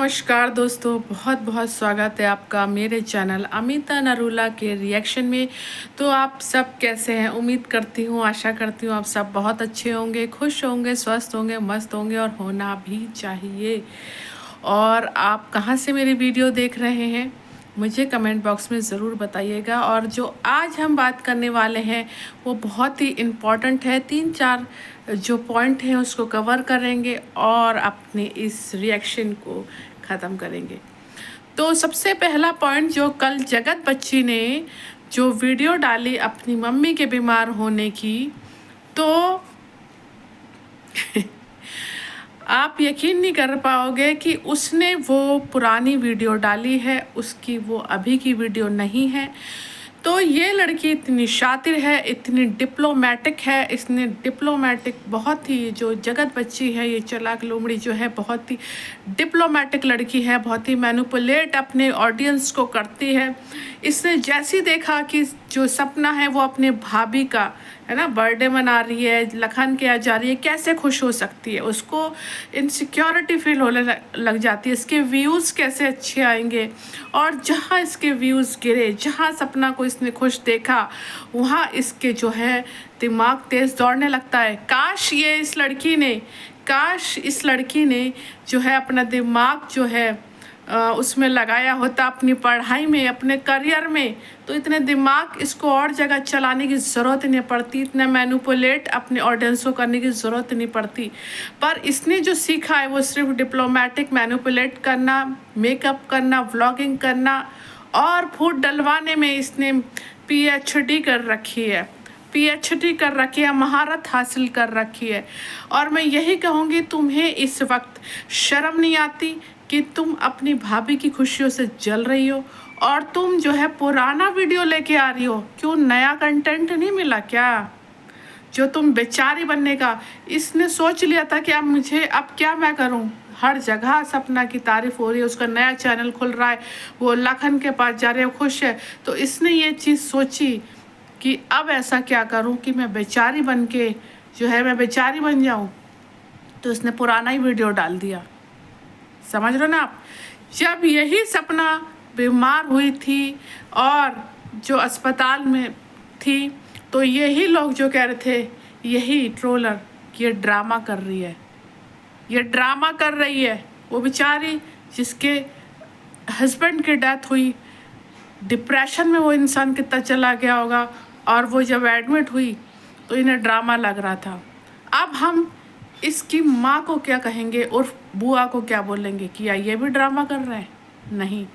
नमस्कार दोस्तों, बहुत बहुत स्वागत है आपका मेरे चैनल अमिता नरूला के रिएक्शन में। तो आप सब कैसे हैं? उम्मीद करती हूँ, आशा करती हूँ आप सब बहुत अच्छे होंगे, खुश होंगे, स्वस्थ होंगे, मस्त होंगे और होना भी चाहिए। और आप कहाँ से मेरी वीडियो देख रहे हैं मुझे कमेंट बॉक्स में ज़रूर बताइएगा। और जो आज हम बात करने वाले हैं वो बहुत ही इम्पॉर्टेंट है। 3-4 जो पॉइंट हैं उसको कवर करेंगे और अपने इस रिएक्शन को ख़त्म करेंगे। तो सबसे पहला पॉइंट, जो कल जगत बच्ची ने जो वीडियो डाली अपनी मम्मी के बीमार होने की, तो आप यकीन नहीं कर पाओगे कि उसने वो पुरानी वीडियो डाली है, उसकी वो अभी की वीडियो नहीं है। तो ये लड़की इतनी शातिर है, इतनी डिप्लोमेटिक है, इसने डिप्लोमेटिक बहुत ही, जो जगत बच्ची है ये चालाक लोमड़ी जो है, बहुत ही डिप्लोमेटिक लड़की है, बहुत ही मैनिपुलेट अपने ऑडियंस को करती है। इसने जैसी देखा कि जो सपना है वो अपने भाभी का है ना बर्थडे मना रही है, लखन के यहाँ जा रही है, कैसे खुश हो सकती है, उसको इनसिक्योरिटी फील होने लग जाती है, इसके व्यूज़ कैसे अच्छे आएंगे। और जहाँ इसके व्यूज़ गिरे, जहाँ सपना को इसने खुश देखा, वहाँ इसके जो है दिमाग तेज़ दौड़ने लगता है। काश इस लड़की ने जो है अपना दिमाग जो है उसमें लगाया होता, अपनी पढ़ाई में, अपने करियर में, तो इतने दिमाग इसको और जगह चलाने की ज़रूरत नहीं पड़ती, इतना मैनिपुलेट अपने ऑडियंस को करने की ज़रूरत नहीं पड़ती। पर इसने जो सीखा है वो सिर्फ डिप्लोमेटिक मैनिपुलेट करना, मेकअप करना, व्लॉगिंग करना और फूड डलवाने में इसने पीएचडी कर रखी है, महारत हासिल कर रखी है। और मैं यही कहूँगी, तुम्हें इस वक्त शर्म नहीं आती कि तुम अपनी भाभी की खुशियों से जल रही हो और तुम जो है पुराना वीडियो लेके आ रही हो? क्यों नया कंटेंट नहीं मिला क्या? जो तुम बेचारी बनने का इसने सोच लिया था कि अब क्या मैं करूं? हर जगह सपना की तारीफ हो रही है, उसका नया चैनल खुल रहा है, वो लखन के पास जा रहे हो, खुश है। तो इसने ये चीज़ सोची कि अब ऐसा क्या करूं कि मैं बेचारी बन के जो है मैं बेचारी बन जाऊं। तो इसने पुराना ही वीडियो डाल दिया। समझ रहे हो ना आप? जब यही सपना बीमार हुई थी और जो अस्पताल में थी, तो यही लोग जो कह रहे थे, यही ट्रोलर, ये ड्रामा कर रही है, ये ड्रामा कर रही है। वो बेचारी जिसके हस्बैंड की डेथ हुई, डिप्रेशन में वो इंसान कितना चला गया होगा, और वो जब एडमिट हुई तो इन्हें ड्रामा लग रहा था। अब हम इसकी माँ को क्या कहेंगे और बुआ को क्या बोलेंगे कि या ये भी ड्रामा कर रहे हैं? नहीं,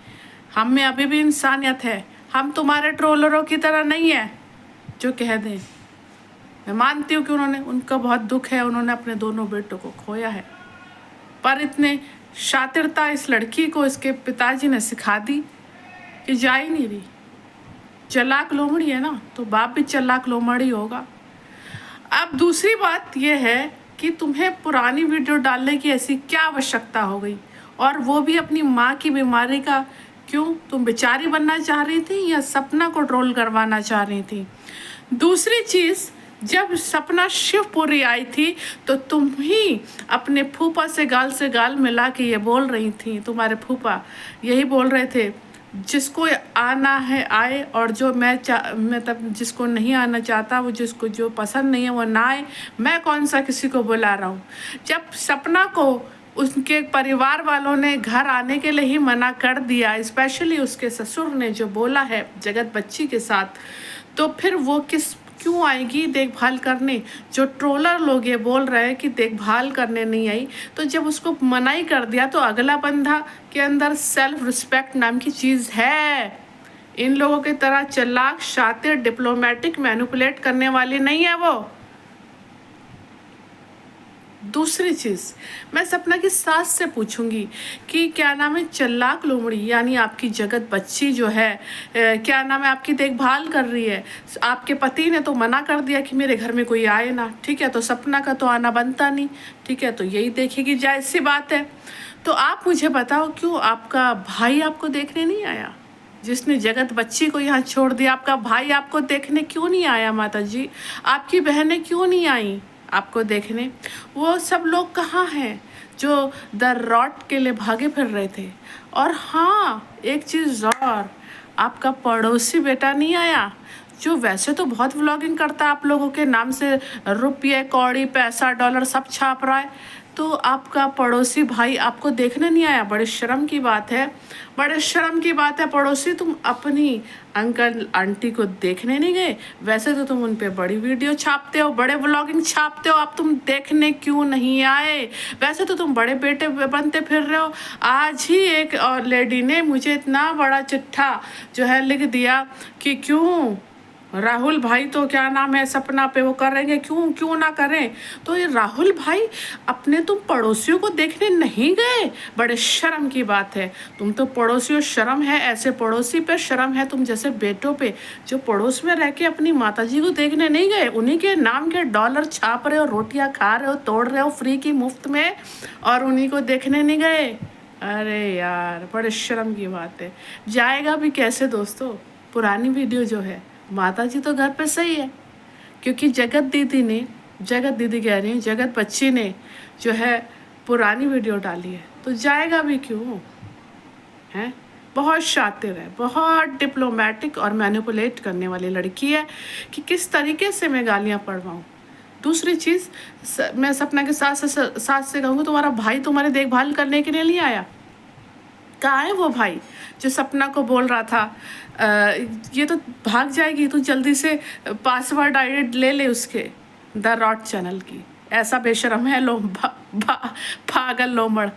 हम में अभी भी इंसानियत है, हम तुम्हारे ट्रोलरों की तरह नहीं है जो कह दें। मैं मानती हूँ कि उनका बहुत दुख है, उन्होंने अपने दोनों बेटों को खोया है, पर इतने शातिरता इस लड़की को इसके पिताजी ने सिखा दी कि जा ही नहीं रही। चालाक लोमड़ी है ना, तो बाप भी चालाक लोमड़ी होगा। अब दूसरी बात यह है कि तुम्हें पुरानी वीडियो डालने की ऐसी क्या आवश्यकता हो गई, और वो भी अपनी माँ की बीमारी का? क्यों? तुम बेचारी बनना चाह रही थी या सपना को ट्रोल करवाना चाह रही थी? दूसरी चीज़, जब सपना शिवपुरी आई थी तो तुम ही अपने फूफा से गाल मिला के ये बोल रही थी, तुम्हारे फूफा यही बोल रहे थे, जिसको आना है आए, और जो मतलब जिसको नहीं आना चाहता, वो जिसको जो पसंद नहीं है वो ना आए, मैं कौन सा किसी को बुला रहा हूँ। जब सपना को उसके परिवार वालों ने घर आने के लिए ही मना कर दिया, स्पेशली उसके ससुर ने जो बोला है जगत बच्ची के साथ, तो फिर वो क्यों आएगी देखभाल करने? जो ट्रोलर लोग ये बोल रहे हैं कि देखभाल करने नहीं आई, तो जब उसको मनाही कर दिया तो अगला बंदा के अंदर सेल्फ रिस्पेक्ट नाम की चीज़ है। इन लोगों की तरह चालाक, शातिर, डिप्लोमेटिक, मैनिपुलेट करने वाली नहीं है वो। दूसरी चीज़, मैं सपना की सास से पूछूंगी कि क्या नाम है, चालाक लोमड़ी यानी आपकी जगत बच्ची जो है क्या नाम है, आपकी देखभाल कर रही है। आपके पति ने तो मना कर दिया कि मेरे घर में कोई आए ना, ठीक है, तो सपना का तो आना बनता नहीं, ठीक है, तो यही देखेगी, जायज़ सी बात है। तो आप मुझे बताओ, क्यों आपका भाई आपको देखने नहीं आया? जिसने जगत बच्ची को यहाँ छोड़ दिया, आपका भाई आपको देखने क्यों नहीं आया? माता जी, आपकी बहनें क्यों नहीं आई? आपको देखने। वो सब लोग कहाँ हैं जो द रॉट के लिए भागे फिर रहे थे। और हाँ, एक चीज़ और, आपका पड़ोसी बेटा नहीं आया जो वैसे तो बहुत व्लॉगिंग करता है, आप लोगों के नाम से रुपये कौड़ी पैसा डॉलर सब छाप रहा है, तो आपका पड़ोसी भाई आपको देखने नहीं आया। बड़े शर्म की बात है, बड़े शर्म की बात है पड़ोसी, तुम अपनी अंकल आंटी को देखने नहीं गए। वैसे तो तुम उन पे बड़ी वीडियो छापते हो, बड़े व्लॉगिंग छापते हो, अब तुम देखने क्यों नहीं आए? वैसे तो तुम बड़े बेटे बनते फिर रहे हो। आज ही एक और लेडी ने मुझे इतना बड़ा चिट्ठा जो है लिख दिया कि क्यों राहुल भाई तो क्या नाम है सपना पे वो करेंगे, क्यों ना करें। तो ये राहुल भाई अपने तुम पड़ोसियों को देखने नहीं गए, बड़े शर्म की बात है। तुम तो पड़ोसियों शर्म है, ऐसे पड़ोसी पे शर्म है तुम जैसे बेटों पे जो पड़ोस में रह के अपनी माताजी को देखने नहीं गए, उन्हीं के नाम के डॉलर छाप रहे हो, रोटियां खा रहे हो, तोड़ रहे हो फ्री की मुफ्त में, और उन्हीं को देखने नहीं गए। अरे यार बड़े शर्म की बात है। जाएगा भी कैसे दोस्तों? पुरानी वीडियो जो है, माता जी तो घर पे सही है, क्योंकि जगत दीदी कह रही हूँ, जगत बच्ची ने जो है पुरानी वीडियो डाली है, तो जाएगा भी क्यों है? बहुत शातिर है, बहुत डिप्लोमेटिक और मैनिपुलेट करने वाली लड़की है कि किस तरीके से मैं गालियाँ पढ़वाऊँ। दूसरी चीज़, मैं सपना के साथ से कहूँगी, तुम्हारा भाई तुम्हारी देखभाल करने के लिए नहीं आया। कहाँ है वो भाई जो सपना को बोल रहा था ये तो भाग जाएगी, तू जल्दी से पासवर्ड आईडी ले ले उसके द रॉट चैनल की। ऐसा बेशरम है पागल लोमड़,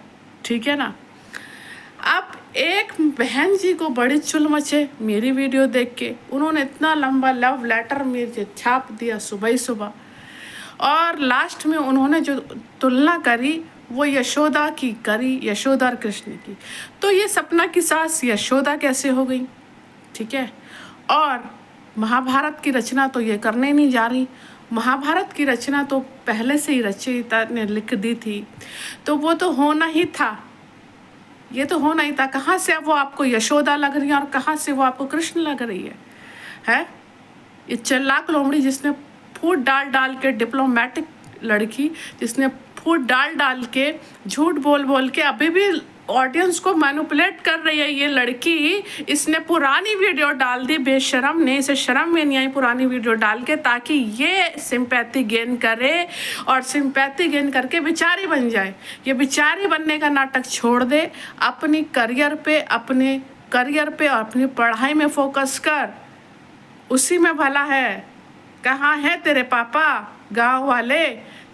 ठीक है ना। अब एक बहन जी को बड़ी चुल मचे मेरी वीडियो देख के, उन्होंने इतना लंबा लव लेटर मुझे छाप दिया सुबह ही सुबह, और लास्ट में उन्होंने जो तुलना करी वो यशोदा की करी, यशोदा और कृष्ण की। तो ये सपना की सास यशोदा कैसे हो गई? ठीक है। और महाभारत की रचना तो ये करने नहीं जा रही, महाभारत की रचना तो पहले से ही रचयिता ने लिख दी थी, तो वो तो होना ही था, ये तो होना ही था। कहाँ से अब वो आपको यशोदा लग रही है और कहाँ से वो आपको कृष्ण लग रही है? ये चालाक लोमड़ी जिसने फूट डाल के, डिप्लोमेटिक लड़की जिसने फूट डाल के, झूठ बोल के अभी भी ऑडियंस को मैनिपुलेट कर रही है ये लड़की। इसने पुरानी वीडियो डाल दी, बेशरम ने, इसे शर्म में नहीं आई पुरानी वीडियो डाल के, ताकि ये सिंपैथी गेन करे और सिंपैथी गेन करके बेचारी बन जाए। ये बेचारी बनने का नाटक छोड़ दे, अपनी करियर पे और अपनी पढ़ाई में फोकस कर, उसी में भला है। कहाँ है तेरे पापा गाँव वाले?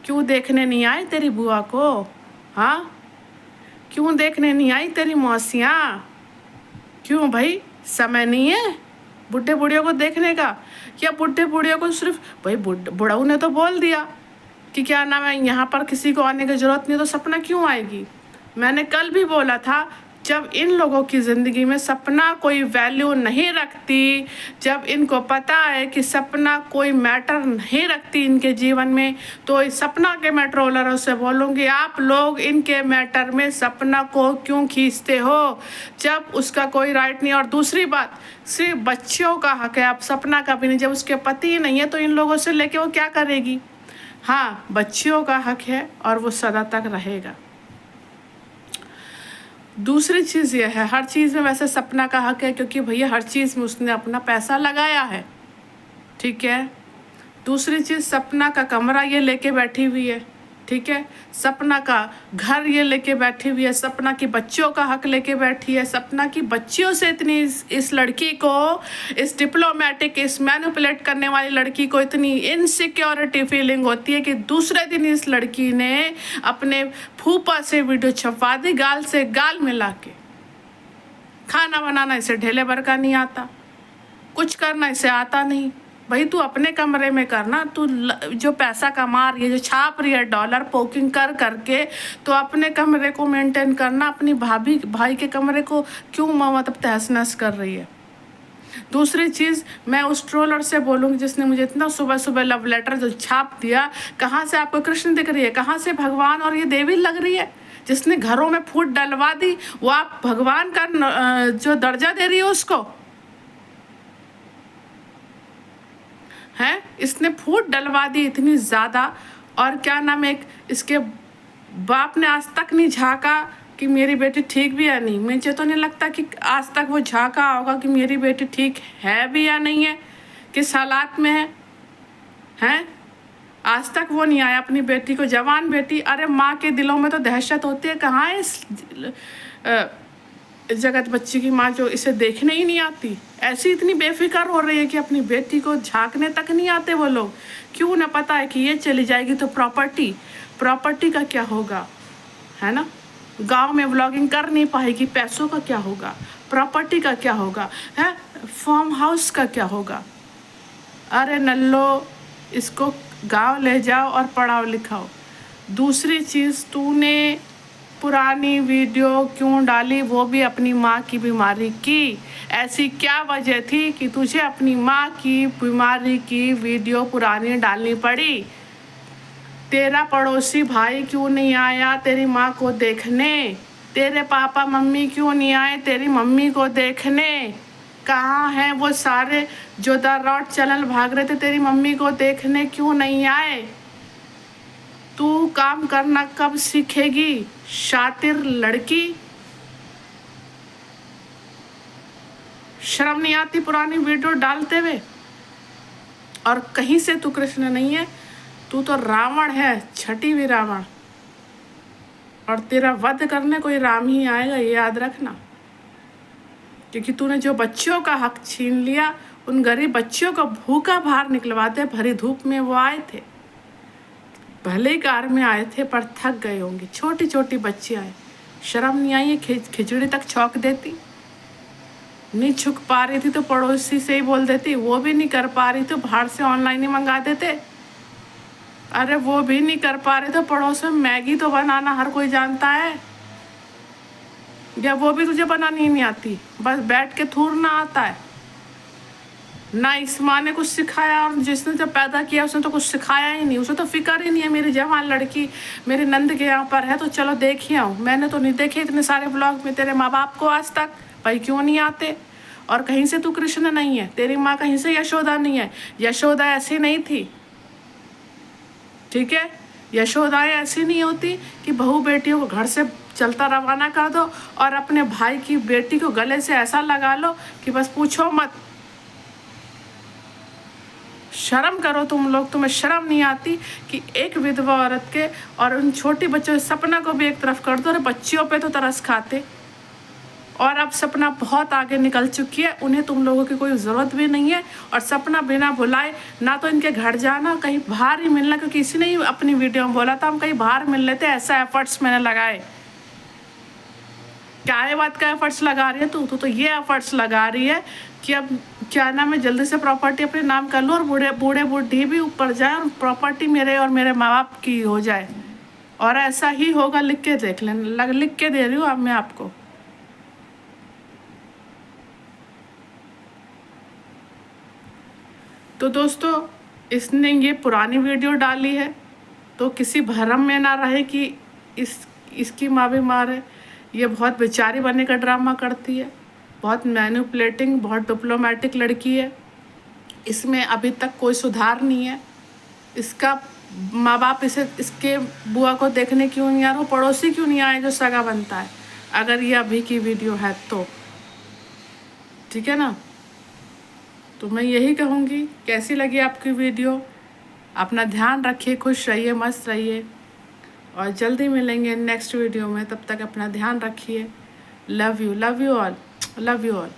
क्यों देखने नहीं आए तेरी बुआ को? हाँ, क्यों देखने नहीं आई तेरी मौसियाँ? क्यों भाई, समय नहीं है बुढ़े बुढ़ियों को देखने का? या बुढ़े बुढ़ियों को सिर्फ भाई बुढ़ाऊ ने तो बोल दिया कि क्या नाम है यहाँ पर किसी को आने की ज़रूरत नहीं, तो सपना क्यों आएगी? मैंने कल भी बोला था, जब इन लोगों की ज़िंदगी में सपना कोई वैल्यू नहीं रखती, जब इनको पता है कि सपना कोई मैटर नहीं रखती इनके जीवन में, तो इस सपना के मैटरोलरों से बोलूँगी, आप लोग इनके मैटर में सपना को क्यों खींचते हो जब उसका कोई राइट नहीं। और दूसरी बात, सिर्फ बच्चियों का हक है, आप सपना का भी नहीं। जब उसके पति ही नहीं है तो इन लोगों से लेके वो क्या करेगी? हाँ, बच्चियों का हक है और वो सदा तक रहेगा। दूसरी चीज़ ये है, हर चीज़ में वैसे सपना का हक है, क्योंकि भैया हर चीज़ में उसने अपना पैसा लगाया है, ठीक है। दूसरी चीज़, सपना का कमरा ये लेके बैठी हुई है, ठीक है। सपना का घर ये लेके बैठी हुई है, सपना की बच्चियों का हक लेके बैठी है। सपना की बच्चियों से इतनी इस लड़की को, इस डिप्लोमेटिक, इस मैनिपुलेट करने वाली लड़की को इतनी इनसिक्योरिटी फीलिंग होती है कि दूसरे दिन इस लड़की ने अपने फूफा से वीडियो छपवा दी, गाल से गाल मिला के। खाना बनाना इसे ढेले भर का नहीं आता, कुछ करना इसे आता नहीं। भाई तू अपने कमरे में करना, तू जो पैसा कमा रही है, जो छाप रही है डॉलर पोकिंग कर करके, तो अपने कमरे को मेंटेन करना, अपनी भाई के कमरे को क्यों मतलब तहस नहस कर रही है। दूसरी चीज़, मैं उस ट्रोलर से बोलूँगी जिसने मुझे इतना सुबह सुबह लव लेटर जो छाप दिया, कहाँ से आपको कृष्ण दिख रही है, कहाँ से भगवान और ये देवी लग रही है? जिसने घरों में फूट डलवा दी, वो आप भगवान का जो दर्जा दे रही है उसको है? इसने फूट डलवा दी इतनी ज़्यादा, और क्या नाम है, एक इसके बाप ने आज तक नहीं झांका कि मेरी बेटी ठीक भी है नहीं। मुझे तो नहीं लगता कि आज तक वो झांका होगा कि मेरी बेटी ठीक है भी या नहीं है, किस हालात में है। आज तक वो नहीं आया अपनी बेटी को, जवान बेटी। अरे माँ के दिलों में तो दहशत होती है, कहाँ है इस जगत बच्ची की माँ जो इसे देखने ही नहीं आती। ऐसी इतनी बेफिक्र हो रही है कि अपनी बेटी को झांकने तक नहीं आते वो लोग। क्यों ना पता है कि ये चली जाएगी तो प्रॉपर्टी का क्या होगा, है ना। गांव में व्लॉगिंग कर नहीं पाएगी, पैसों का क्या होगा, प्रॉपर्टी का क्या होगा, है फार्म हाउस का क्या होगा। अरे नल्लो, इसको गांव ले जाओ और पढ़ाओ लिखाओ। दूसरी चीज़, तूने पुरानी वीडियो क्यों डाली, वो भी अपनी माँ की बीमारी की। ऐसी क्या वजह थी कि तुझे अपनी माँ की बीमारी की वीडियो पुरानी डालनी पड़ी। तेरा पड़ोसी भाई क्यों नहीं आया तेरी माँ को देखने, तेरे पापा मम्मी क्यों नहीं आए तेरी मम्मी को देखने। कहाँ हैं वो सारे जो द रॉड चैनल भाग रहे थे तेरी मम्मी को देखने, क्यों नहीं आए। तू काम करना कब सीखेगी शातिर लड़की। शर्म नहीं आती पुरानी वीडियो डालते हुए। और कहीं से तू कृष्ण नहीं है, तू तो रावण है, छठी हुई रावण। और तेरा वध करने कोई राम ही आएगा, ये याद रखना। क्योंकि तूने जो बच्चियों का हक छीन लिया, उन गरीब बच्चियों को भूखा बाहर निकलवाते, भरी धूप में वो आए थे, भले ही कार में आए थे पर थक गए होंगे। छोटी छोटी बच्ची आए, शर्म नहीं आई, खिचड़ी तक छौंक देती। नहीं छुक पा रही थी तो पड़ोसी से ही बोल देती, वो भी नहीं कर पा रही तो बाहर से ऑनलाइन ही मंगा देते। अरे वो भी नहीं कर पा रहे तो पड़ोस में मैगी तो बनाना हर कोई जानता है, या वो भी तुझे बनानी नहीं आती, बस बैठ के थूरना आता है। ना इस माँ ने कुछ सिखाया, और जिसने जब पैदा किया उसने तो कुछ सिखाया ही नहीं। उसे तो फिक्र ही नहीं है, मेरी जवान लड़की मेरे नंद के यहाँ पर है तो चलो देख ही आऊँ। मैंने तो नहीं देखे इतने सारे ब्लॉग में तेरे माँ बाप को आज तक, भाई क्यों नहीं आते। और कहीं से तू कृष्ण नहीं है, तेरी माँ कहीं से यशोदा नहीं है। यशोदा ऐसी नहीं थी, ठीक है। यशोदाएँ ऐसी नहीं होती कि बहू बेटियों को घर से चलता रवाना कर दो और अपने भाई की बेटी को गले से ऐसा लगा लो कि बस पूछो मत। शर्म करो तुम लोग, तुम्हें शर्म नहीं आती कि एक विधवा औरत के और उन छोटी बच्चों के सपना को भी एक तरफ कर दो। और बच्चियों पे तो तरस खाते, और अब सपना बहुत आगे निकल चुकी है, उन्हें तुम लोगों की कोई ज़रूरत भी नहीं है। और सपना बिना बुलाए ना तो इनके घर जाना, कहीं बाहर ही मिलना, क्योंकि किसी ने ही अपनी वीडियो में बोला था हम कहीं बाहर मिल लेते, ऐसा एफर्ट्स मैंने लगाए। क्या ये बात का एफर्ट्स लगा रही है तू? तो ये एफर्ट्स लगा रही है कि अब क्या नाम है, जल्दी से प्रॉपर्टी अपने नाम कर लो और बूढ़े बूढ़ी भी ऊपर जाए और प्रॉपर्टी मेरे और मेरे माँ बाप की हो जाए। और ऐसा ही होगा, लिख के देख लेना, लिख के दे रही हूँ अब मैं आपको। तो दोस्तों, इसने ये पुरानी वीडियो डाली है तो किसी भरम में ना रहे कि इसकी माँ बीमार है। ये बहुत बेचारी बनने का ड्रामा करती है, बहुत मैनिपुलेटिंग, बहुत डिप्लोमेटिक लड़की है। इसमें अभी तक कोई सुधार नहीं है। इसका माँ बाप इसके बुआ को देखने क्यों नहीं आ रहा, पड़ोसी क्यों नहीं आए जो सगा बनता है, अगर ये अभी की वीडियो है तो, ठीक है ना। तो मैं यही कहूँगी, कैसी लगी आपकी वीडियो। अपना ध्यान रखिए, खुश रहिए, मस्त रहिए, और जल्दी मिलेंगे नेक्स्ट वीडियो में। तब तक अपना ध्यान रखिए। Love you all, love you all.